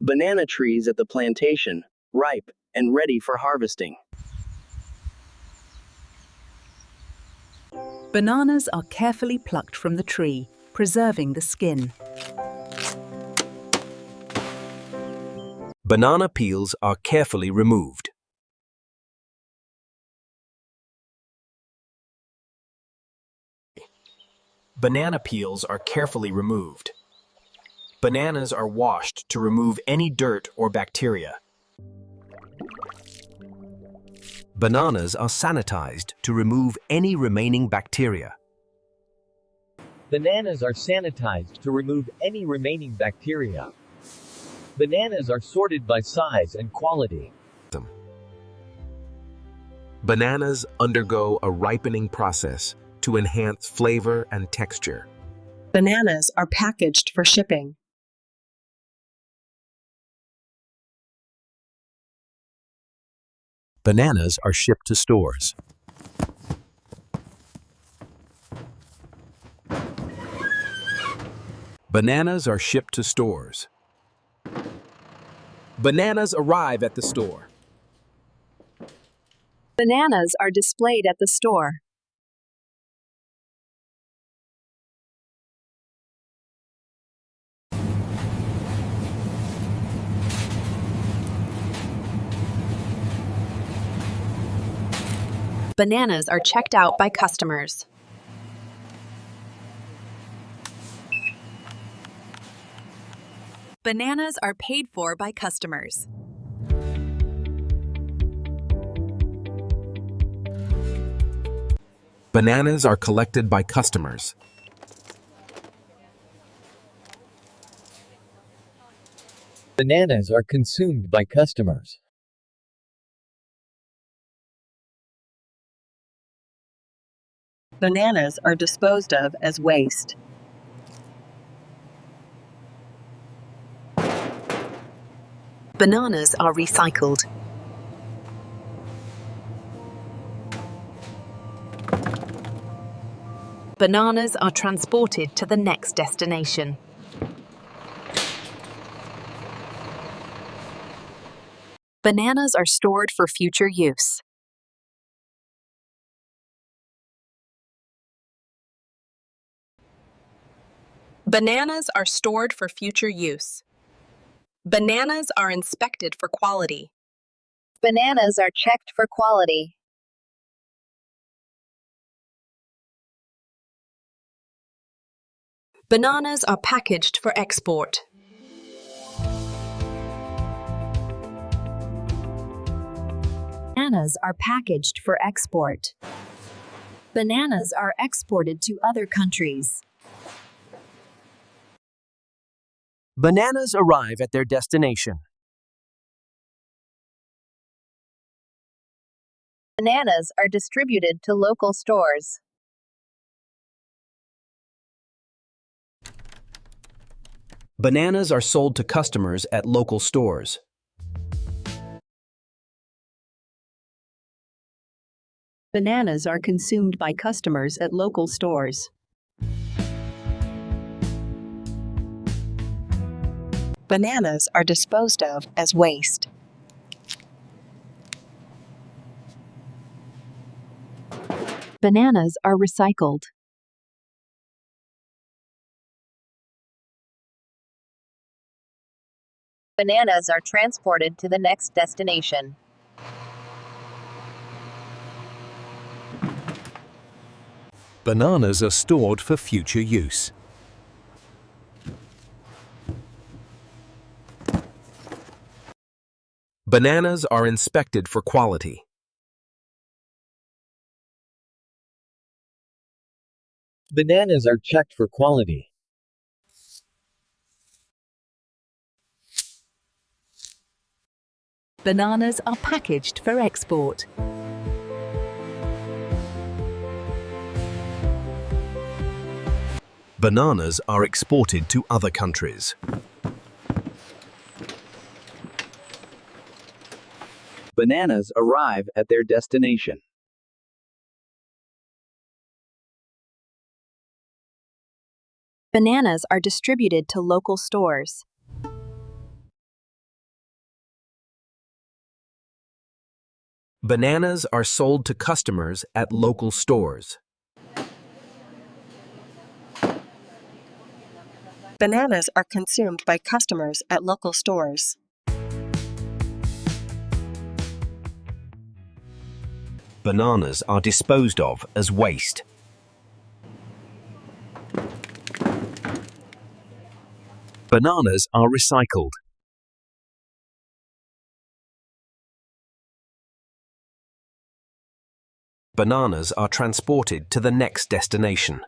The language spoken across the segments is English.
Banana trees at the plantation, ripe and ready for harvesting. Bananas are carefully plucked from the tree, preserving the skin. Banana peels are carefully removed. Banana peels are carefully removed. Bananas are washed to remove any dirt or bacteria. Bananas are sanitized to remove any remaining bacteria. Bananas are sanitized to remove any remaining bacteria. Bananas are sorted by size and quality. Bananas undergo a ripening process to enhance flavor and texture. Bananas are packaged for shipping. Bananas are shipped to stores. Bananas are shipped to stores. Bananas arrive at the store. Bananas are displayed at the store. Bananas are checked out by customers. Bananas are paid for by customers. Bananas are collected by customers. Bananas are consumed by customers. Bananas are disposed of as waste. Bananas are recycled. Bananas are transported to the next destination. Bananas are stored for future use. Bananas are stored for future use. Bananas are inspected for quality. Bananas are checked for quality. Bananas are packaged for export. Bananas are packaged for export. Bananas are exported to other countries. Bananas arrive at their destination. Bananas are distributed to local stores. Bananas are sold to customers at local stores. Bananas are consumed by customers at local stores. Bananas are disposed of as waste. Bananas are recycled. Bananas are transported to the next destination. Bananas are stored for future use. Bananas are inspected for quality. Bananas are checked for quality. Bananas are packaged for export. Bananas are exported to other countries. Bananas arrive at their destination. Bananas are distributed to local stores. Bananas are sold to customers at local stores. Bananas are consumed by customers at local stores. Bananas are disposed of as waste. Bananas are recycled. Bananas are transported to the next destination.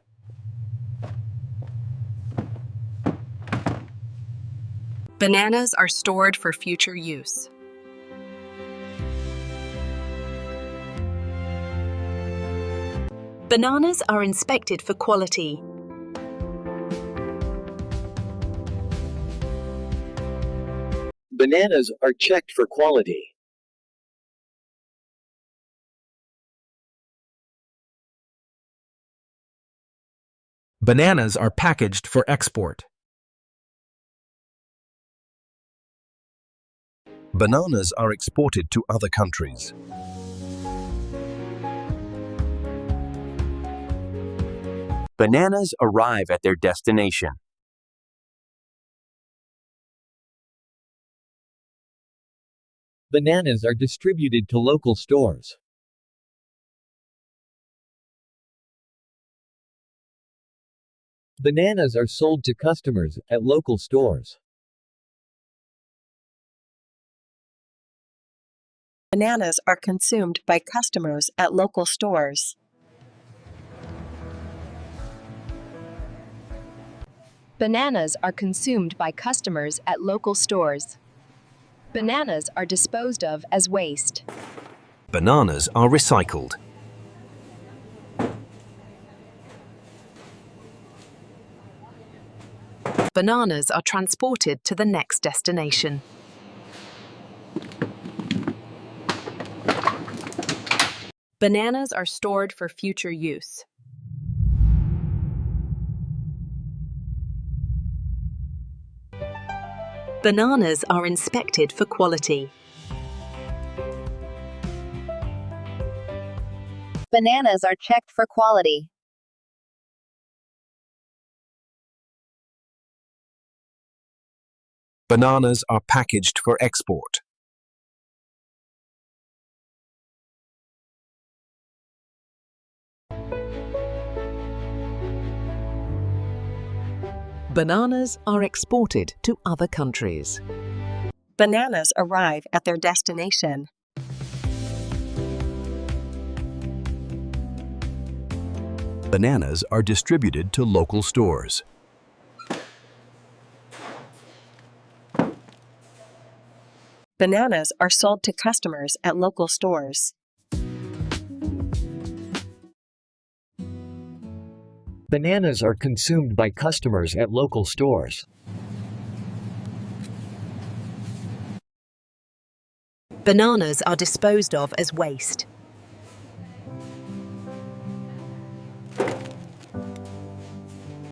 Bananas are stored for future use. Bananas are inspected for quality. Bananas are checked for quality. Bananas are packaged for export. Bananas are exported to other countries. Bananas arrive at their destination. Bananas are distributed to local stores. Bananas are sold to customers at local stores. Bananas are consumed by customers at local stores. Bananas are consumed by customers at local stores. Bananas are disposed of as waste. Bananas are recycled. Bananas are transported to the next destination. Bananas are stored for future use. Bananas are inspected for quality. Bananas are checked for quality. Bananas are packaged for export. Bananas are exported to other countries. Bananas arrive at their destination. Bananas are distributed to local stores. Bananas are sold to customers at local stores. Bananas are consumed by customers at local stores. Bananas are disposed of as waste.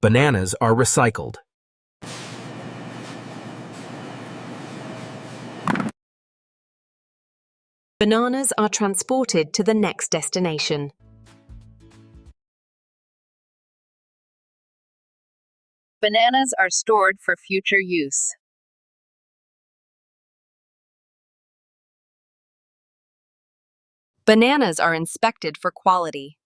Bananas are recycled. Bananas are transported to the next destination. Bananas are stored for future use. Bananas are inspected for quality.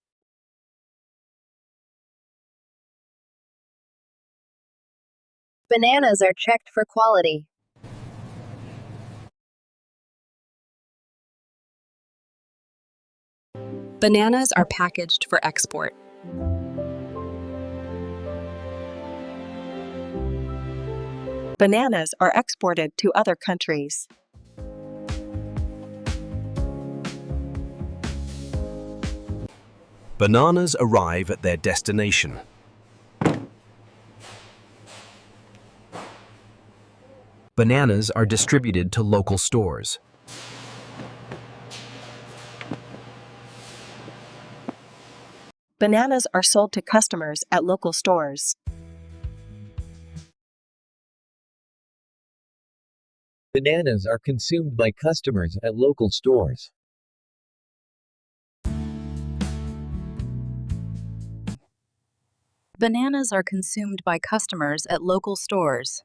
Bananas are checked for quality. Bananas are packaged for export. Bananas are exported to other countries. Bananas arrive at their destination. Bananas are distributed to local stores. Bananas are sold to customers at local stores. Bananas are consumed by customers at local stores. Bananas are consumed by customers at local stores.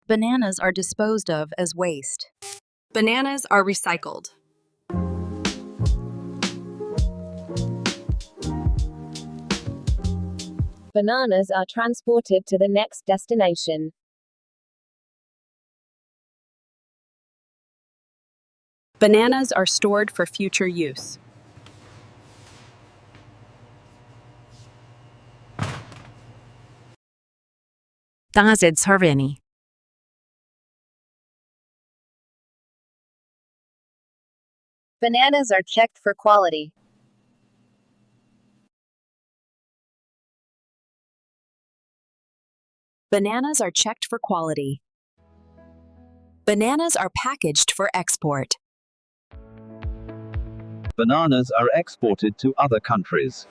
Bananas are disposed of as waste. Bananas are recycled. Bananas are transported to the next destination. Bananas are stored for future use. 땅아제 서베니 Bananas are checked for quality. Bananas are checked for quality. Bananas are packaged for export. Bananas are exported to other countries.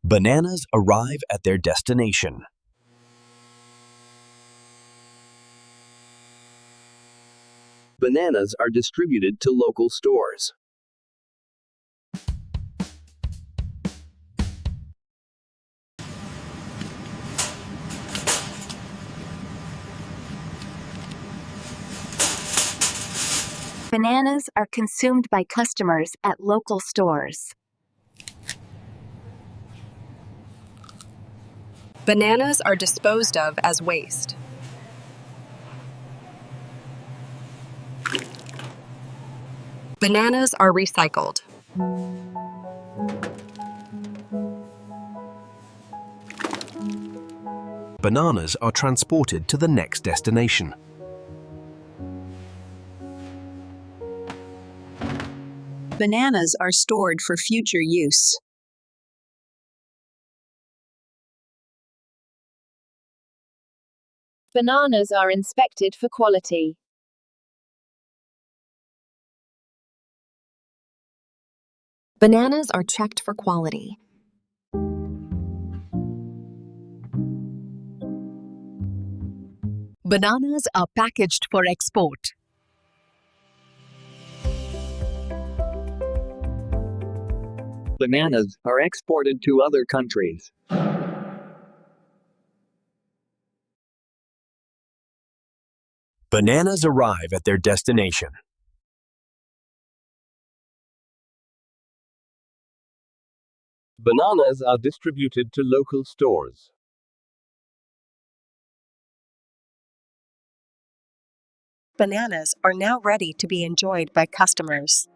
Bananas arrive at their destination. Bananas are distributed to local stores. Bananas are consumed by customers at local stores. Bananas are disposed of as waste. Bananas are recycled. Bananas are transported to the next destination. Bananas are stored for future use. Bananas are inspected for quality. Bananas are checked for quality. Bananas are packaged for export. Bananas are exported to other countries. Bananas arrive at their destination. Bananas are distributed to local stores. Bananas are now ready to be enjoyed by customers.